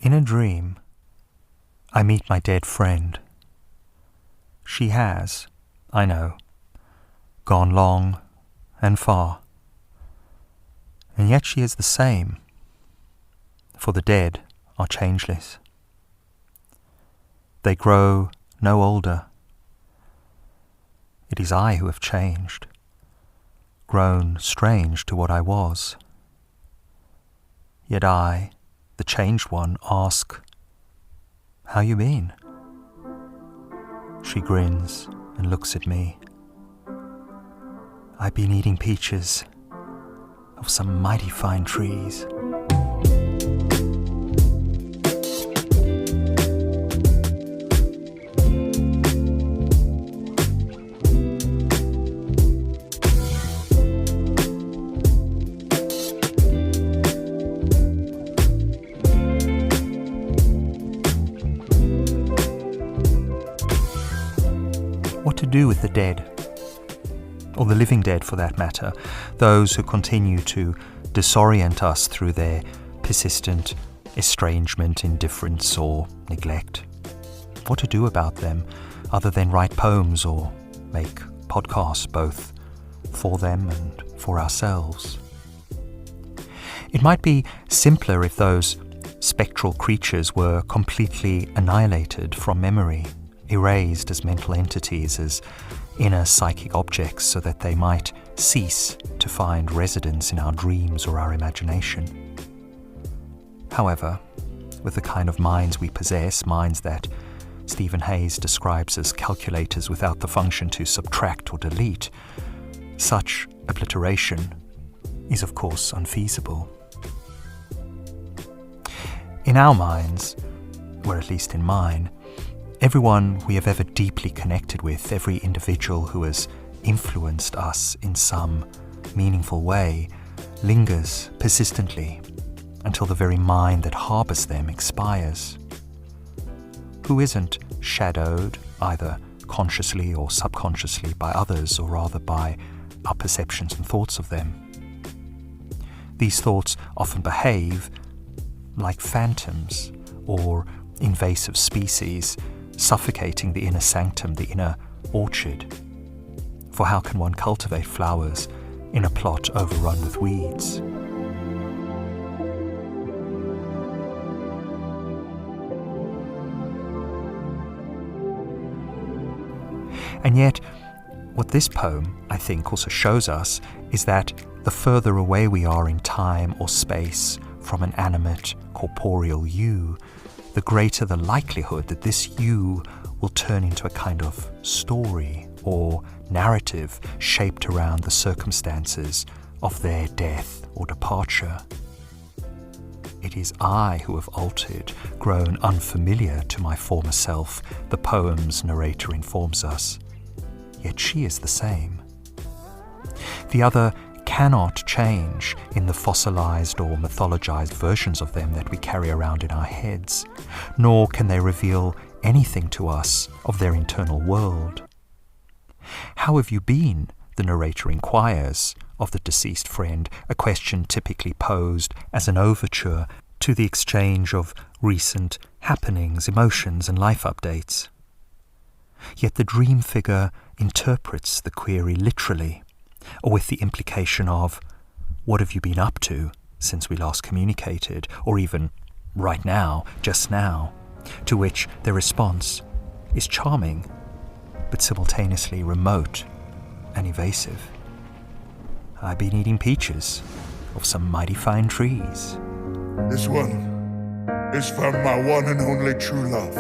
In a dream, I meet my dead friend. She has, I know, gone long and far, and yet she is the same, for the dead are changeless. They grow no older. It is I who have changed, grown strange to what I was. Yet I, the changed one, ask, "How you been?" She grins and looks at me. I've been eating peaches of some mighty fine trees. What to do with the dead, or the living dead for that matter, those who continue to disorient us through their persistent estrangement, indifference, or neglect? What to do about them other than write poems or make podcasts, both for them and for ourselves? It might be simpler if those spectral creatures were completely annihilated from memory, erased as mental entities, as inner psychic objects, so that they might cease to find residence in our dreams or our imagination. However, with the kind of minds we possess, minds that Stephen Hayes describes as calculators without the function to subtract or delete, such obliteration is of course unfeasible. In our minds, or at least in mine, everyone we have ever deeply connected with, every individual who has influenced us in some meaningful way, lingers persistently until the very mind that harbours them expires. Who isn't shadowed, either consciously or subconsciously, by others, or rather by our perceptions and thoughts of them? These thoughts often behave like phantoms or invasive species, suffocating the inner sanctum, the inner orchard. For how can one cultivate flowers in a plot overrun with weeds? And yet, what this poem, I think, also shows us is that the further away we are in time or space from an animate, corporeal you, the greater the likelihood that this you will turn into a kind of story or narrative shaped around the circumstances of their death or departure. It is I who have altered, grown unfamiliar to my former self, the poem's narrator informs us. Yet she is the same. The other cannot change in the fossilized or mythologized versions of them that we carry around in our heads, nor can they reveal anything to us of their internal world. "How have you been?" the narrator inquires of the deceased friend, a question typically posed as an overture to the exchange of recent happenings, emotions, and life updates. Yet the dream figure interprets the query literally, or with the implication of, "What have you been up to since we last communicated?" or even, "Right now, just now," to which the response is charming, but simultaneously remote and evasive. "I've been eating peaches of some mighty fine trees." This one is from my one and only true love,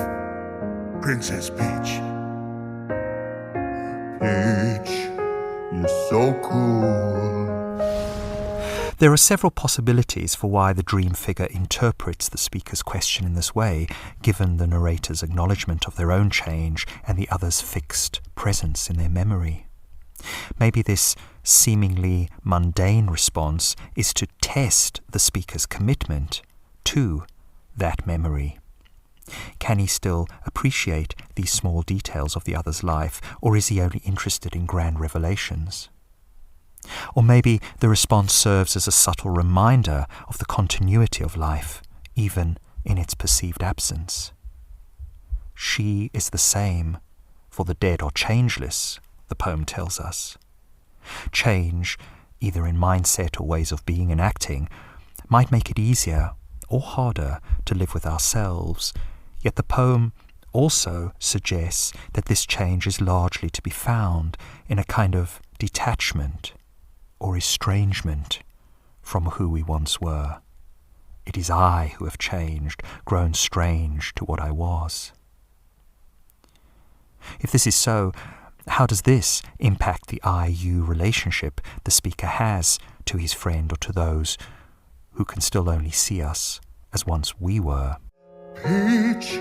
Princess Peach. Peach, you're so cool. There are several possibilities for why the dream figure interprets the speaker's question in this way, given the narrator's acknowledgement of their own change and the other's fixed presence in their memory. Maybe this seemingly mundane response is to test the speaker's commitment to that memory. Can he still appreciate these small details of the other's life, or is he only interested in grand revelations? Or maybe the response serves as a subtle reminder of the continuity of life, even in its perceived absence. She is the same for the dead or changeless, the poem tells us. Change, either in mindset or ways of being and acting, might make it easier or harder to live with ourselves, yet the poem also suggests that this change is largely to be found in a kind of detachment or estrangement from who we once were. It is I who have changed, grown strange to what I was. If this is so, how does this impact the I-you relationship the speaker has to his friend or to those who can still only see us as once we were? Peach,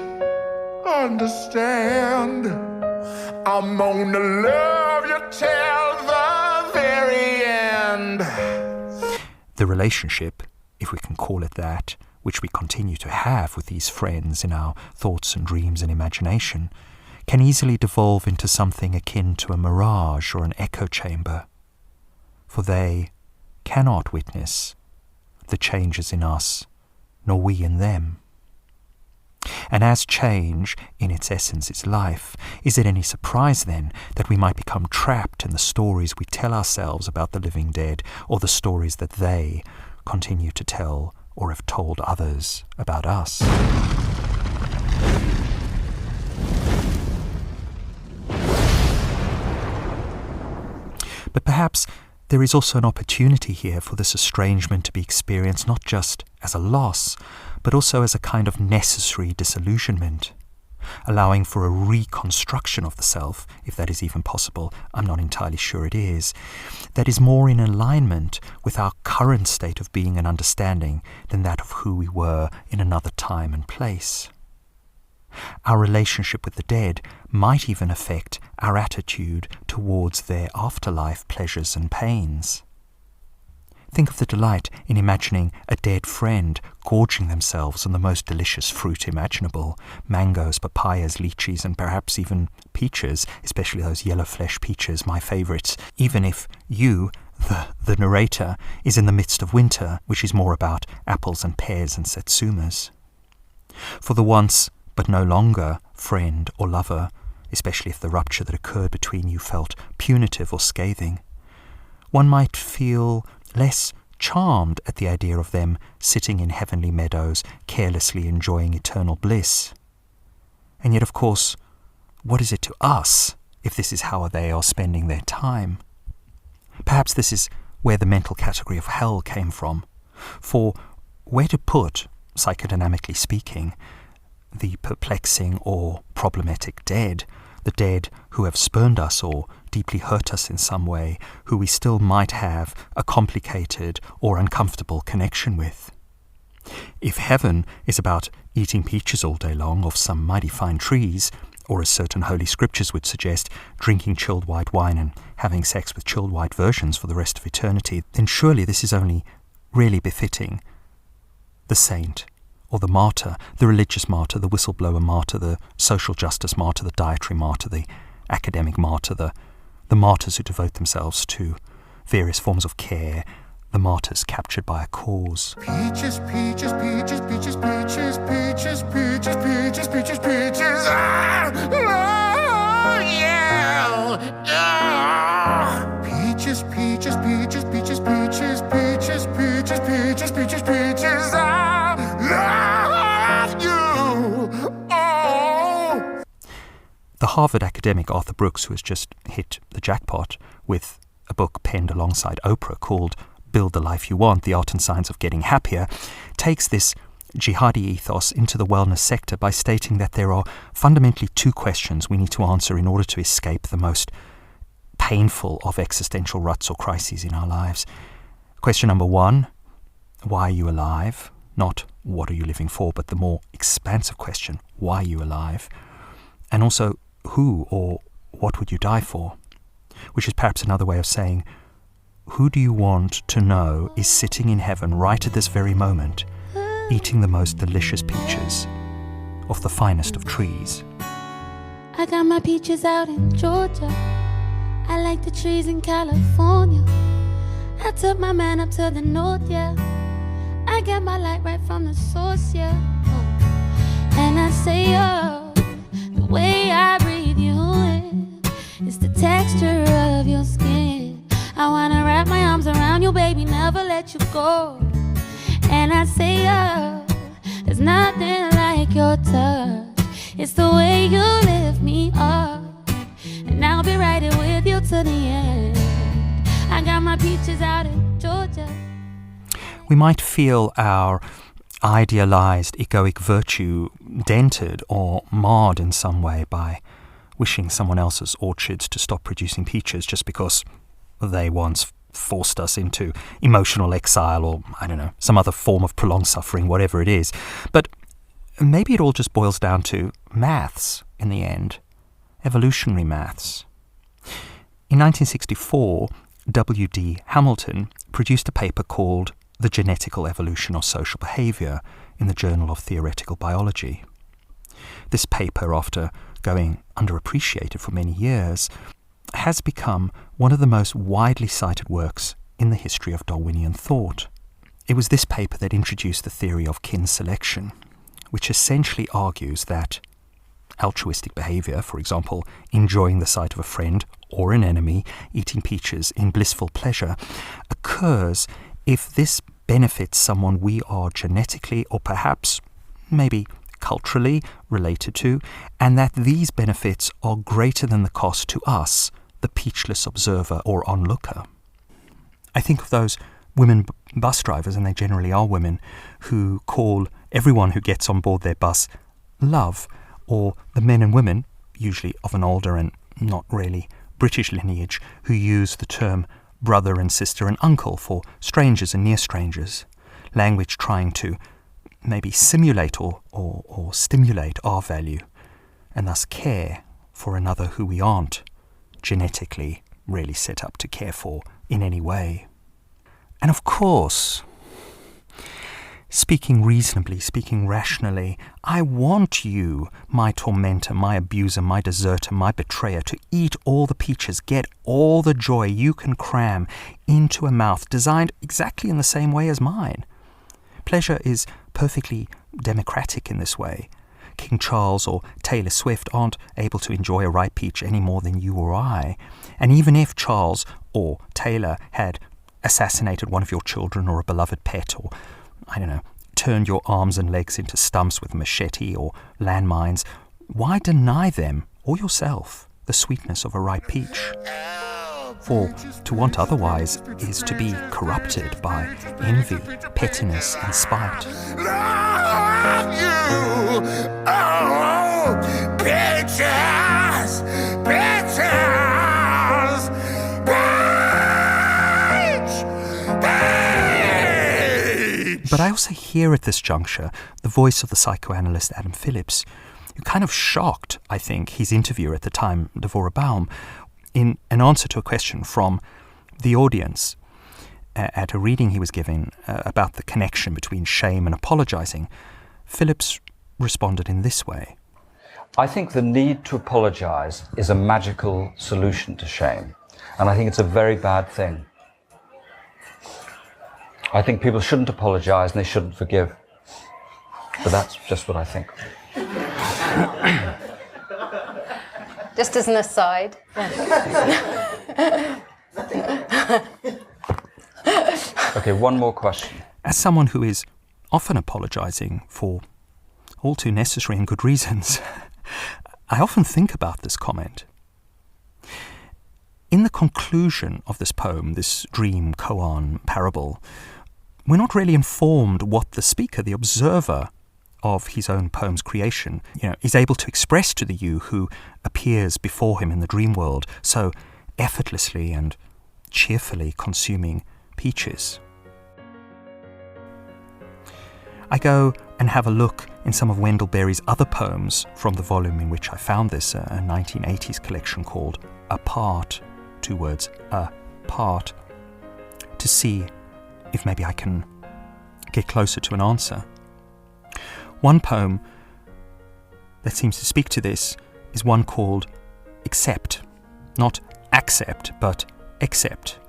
understand, I'm gonna love you till the very end. The relationship, if we can call it that, which we continue to have with these friends in our thoughts and dreams and imagination, can easily devolve into something akin to a mirage or an echo chamber, for they cannot witness the changes in us, nor we in them. And as change, in its essence, is life, is it any surprise then that we might become trapped in the stories we tell ourselves about the living dead, or the stories that they continue to tell or have told others about us? But perhaps there is also an opportunity here for this estrangement to be experienced not just as a loss, but also as a kind of necessary disillusionment, allowing for a reconstruction of the self, if that is even possible. I'm not entirely sure it is, that is more in alignment with our current state of being and understanding than that of who we were in another time and place. Our relationship with the dead might even affect our attitude towards their afterlife pleasures and pains. Think of the delight in imagining a dead friend gorging themselves on the most delicious fruit imaginable, mangoes, papayas, lychees, and perhaps even peaches, especially those yellow flesh peaches, my favourites, even if you, the narrator, is in the midst of winter, which is more about apples and pears and satsumas. For the once but no longer friend or lover, especially if the rupture that occurred between you felt punitive or scathing, one might feel less charmed at the idea of them sitting in heavenly meadows, carelessly enjoying eternal bliss. And yet, of course, what is it to us if this is how they are spending their time? Perhaps this is where the mental category of hell came from. For where to put, psychodynamically speaking, the perplexing or problematic dead, the dead who have spurned us or deeply hurt us in some way, who we still might have a complicated or uncomfortable connection with? If heaven is about eating peaches all day long off some mighty fine trees, or as certain holy scriptures would suggest, drinking chilled white wine and having sex with chilled white virgins for the rest of eternity, then surely this is only really befitting the saint, or the martyr, the religious martyr, the whistleblower martyr, the social justice martyr, the dietary martyr, the academic martyr, the martyrs who devote themselves to various forms of care, the martyrs captured by a cause. Peaches, peaches, peaches, peaches, peaches, peaches, peaches, peaches, peaches, peaches. Oh, yeah. Peaches, peaches, peaches, peaches, peaches, peaches, peaches, peaches, peaches, peaches. I love you. Oh. The Harvard academic Arthur Brooks, who has just hit the jackpot with a book penned alongside Oprah called Build the Life You Want, The Art and Science of Getting Happier, takes this jihadi ethos into the wellness sector by stating that there are fundamentally two questions we need to answer in order to escape the most painful of existential ruts or crises in our lives. Question number one, why are you alive? Not what are you living for, but the more expansive question, why are you alive? And also, who or what would you die for? Which is perhaps another way of saying, who do you want to know is sitting in heaven right at this very moment, eating the most delicious peaches of the finest of trees? I got my peaches out in Georgia. I like the trees in California. I took my man up to the north, yeah. I get my light right from the source, yeah. And I say, oh, the way I breathe you in, it's the texture of your skin. I wanna wrap my arms around you, baby, never let you go. And I say, oh, there's nothing like your touch. It's the way you lift me up, and I'll be right here with you to the end. I got my peaches out in Georgia. We might feel our idealized egoic virtue dented or marred in some way by wishing someone else's orchards to stop producing peaches just because they once forced us into emotional exile or, I don't know, some other form of prolonged suffering, whatever it is. But maybe it all just boils down to maths in the end, evolutionary maths. In 1964, W.D. Hamilton produced a paper called The Genetical Evolution of Social Behavior in the Journal of Theoretical Biology. This paper, after going underappreciated for many years, has become one of the most widely cited works in the history of Darwinian thought. It was this paper that introduced the theory of kin selection, which essentially argues that altruistic behavior, for example, enjoying the sight of a friend or an enemy eating peaches in blissful pleasure, occurs if this benefits someone we are genetically or perhaps maybe culturally related to, and that these benefits are greater than the cost to us, the peachless observer or onlooker. I think of those women bus drivers, and they generally are women, who call everyone who gets on board their bus love, or the men and women, usually of an older and not really British lineage, who use the term brother and sister and uncle for strangers and near strangers, language trying to maybe simulate or stimulate our value, and thus care for another who we aren't genetically really set up to care for in any way. And of course, speaking reasonably, speaking rationally, I want you, my tormentor, my abuser, my deserter, my betrayer, to eat all the peaches, get all the joy you can cram into a mouth designed exactly in the same way as mine. Pleasure is perfectly democratic in this way. King Charles or Taylor Swift aren't able to enjoy a ripe peach any more than you or I. And even if Charles or Taylor had assassinated one of your children or a beloved pet, or, I don't know, turned your arms and legs into stumps with a machete or landmines, why deny them or yourself the sweetness of a ripe peach? For to want otherwise is to be corrupted by envy, pettiness, and spite. Love you! Oh, peaches! Peaches! Peach! But I also hear at this juncture the voice of the psychoanalyst Adam Phillips, who kind of shocked, I think, his interviewer at the time, Devorah Baum, in an answer to a question from the audience at a reading he was giving about the connection between shame and apologizing. Phillips responded in this way. I think the need to apologize is a magical solution to shame, and I think it's a very bad thing. I think people shouldn't apologize and they shouldn't forgive, but that's just what I think. Just as an aside. Okay, one more question. As someone who is often apologizing for all too necessary and good reasons, I often think about this comment. In the conclusion of this poem, this dream, koan, parable, we're not really informed what the speaker, the observer of his own poem's creation, is able to express to the you who appears before him in the dream world, so effortlessly and cheerfully consuming peaches. I go and have a look in some of Wendell Berry's other poems from the volume in which I found this, a 1980s collection called Apart, 2 words, apart, to see if maybe I can get closer to an answer. One poem that seems to speak to this is one called Accept. Not accept, but accept,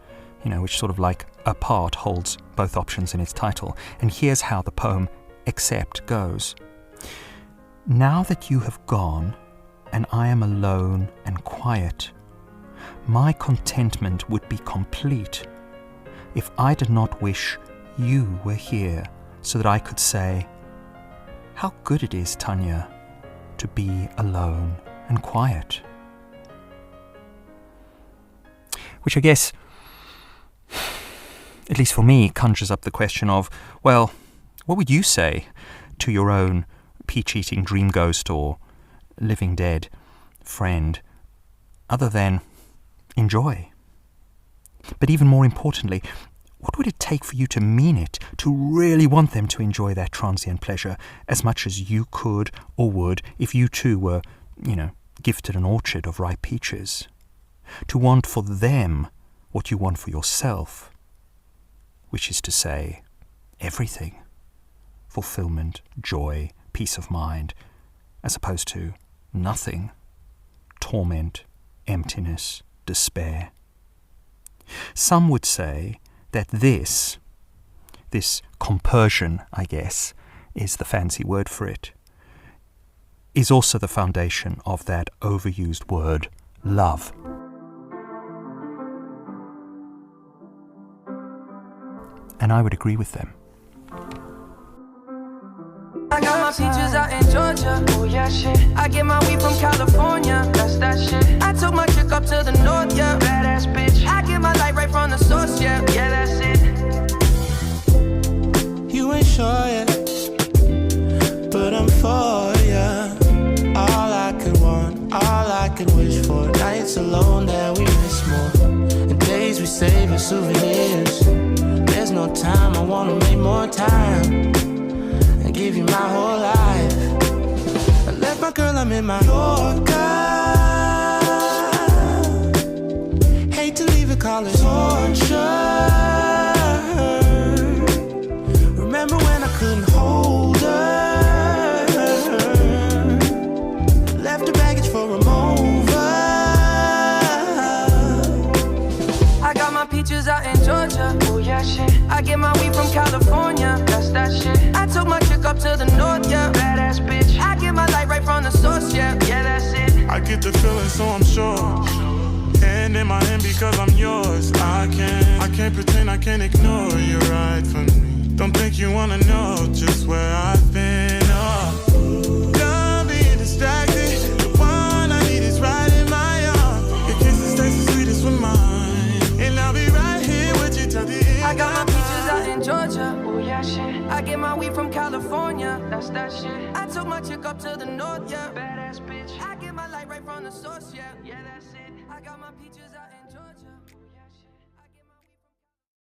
which sort of like apart holds both options in its title. And here's how the poem Accept goes. Now that you have gone, and I am alone and quiet, my contentment would be complete if I did not wish you were here so that I could say, how good it is, Tanya, to be alone and quiet. Which I guess, at least for me, conjures up the question of, well, what would you say to your own peach-eating dream ghost or living dead friend, other than enjoy? But even more importantly, what would it take for you to mean it, to really want them to enjoy that transient pleasure as much as you could or would if you too were, gifted an orchard of ripe peaches? To want for them what you want for yourself, which is to say, everything. Fulfillment, joy, peace of mind, as opposed to nothing, torment, emptiness, despair. Some would say that this compersion, I guess, is the fancy word for it, is also the foundation of that overused word, love. And I would agree with them. I got my peaches out in Georgia. Oh yeah, shit. I get my weed from California. That's that shit. I took my chick up to the north, yeah. Badass bitch. I get my light right from the source, yeah. Yeah, that's it. You ain't sure yet, but I'm for ya. All I could want, all I could wish for. Nights alone that we miss more, and days we save as souvenirs. There's no time, I wanna make more time and give you my whole life. I left my girl, I'm in my Yorker. Hate to leave it, call it torture. Remember when I couldn't hold her? Left her baggage for a mover. I got my peaches out in Georgia. Oh yeah, shit. I get my weed from California. That's that shit. I took my chick up to the north, yeah. Badass bitch. I get my light right from the source, yeah. Yeah, that's it. I get the feeling, so I'm sure. Hand in my hand because I'm yours. I can't pretend, I can't ignore you right from me. Don't think you wanna know just where I've been. Oh, done being distracted. The one I need is right in my arms. Your kisses taste the sweetest with mine, and I'll be right here with you till the end. I got my peaches out in Georgia. Oh yeah, shit. I get my weed from California. That's that shit. I took my chick up to the north, yeah. Badass bitch. I get my light right from the source, yeah. Yeah, that's it. I got my peaches out in Georgia.